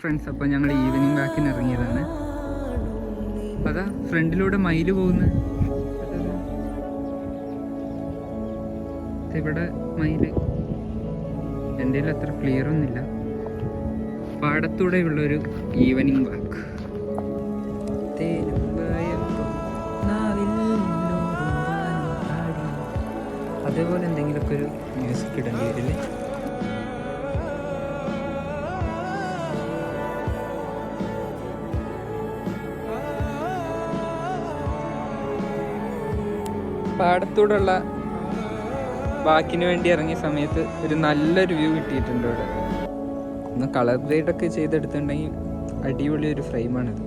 Friends, അപ്പോൾ ഞങ്ങൾ evening വാക്കിന് ഇറങ്ങിയതാണ്. അതാ ഫ്രണ്ടിലൂടെ മയില് പോകുന്നത്. ഇവിടെ മയില് എൻ്റെ കയ്യിൽ അത്ര ക്ലിയർ ഒന്നുമില്ല. പാടത്തൂടെയുള്ളൊരു ഈവനിങ് വാക്ക്. അതേപോലെ എന്തെങ്കിലുമൊക്കെ ഒരു മ്യൂസിക് ഇടേണ്ടി വരില്ലേ? പാടത്തൂടെയുള്ള വാക്കിന് വേണ്ടി ഇറങ്ങിയ സമയത്ത് ഒരു നല്ലൊരു വ്യൂ കിട്ടിയിട്ടുണ്ട് ഇവിടെ. ഒന്ന് കളർ ഗ്രേഡൊക്കെ ചെയ്തെടുത്തിട്ടുണ്ടെങ്കിൽ അടിപൊളി ഒരു ഫ്രെയിമാണിത്.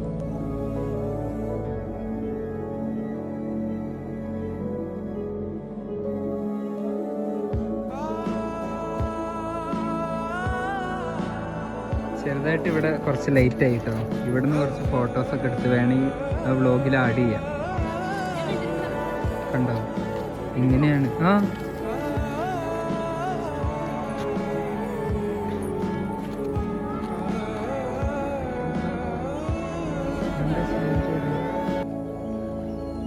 ചെറുതായിട്ട് ഇവിടെ കുറച്ച് ലേറ്റ് ആയിട്ടോ. ഇവിടുന്ന് കുറച്ച് ഫോട്ടോസൊക്കെ എടുത്ത് വേണമെങ്കിൽ ആ വ്ളോഗിൽ ആഡ് ചെയ്യാം. കണ്ടോ, ഇങ്ങനെയാണ്.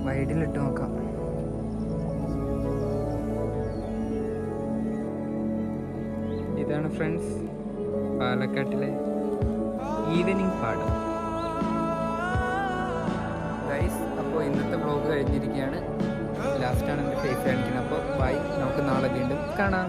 വൈഡിലിട്ട് നോക്കാം. ഇതാണ് ഫ്രണ്ട്സ് പാലക്കാട്ടിലെ ഈവനിങ് പാടം. ഗൈസ്, അപ്പോൾ ഇന്നത്തെ വ്ളോഗ് കഴിഞ്ഞിരിക്കുകയാണ്. ലാസ്റ്റാണ് എൻ്റെ ഫേസ് കാണിക്കുന്നത്. അപ്പോൾ ബൈ, നമുക്ക് നാളെ വീണ്ടും കാണാം.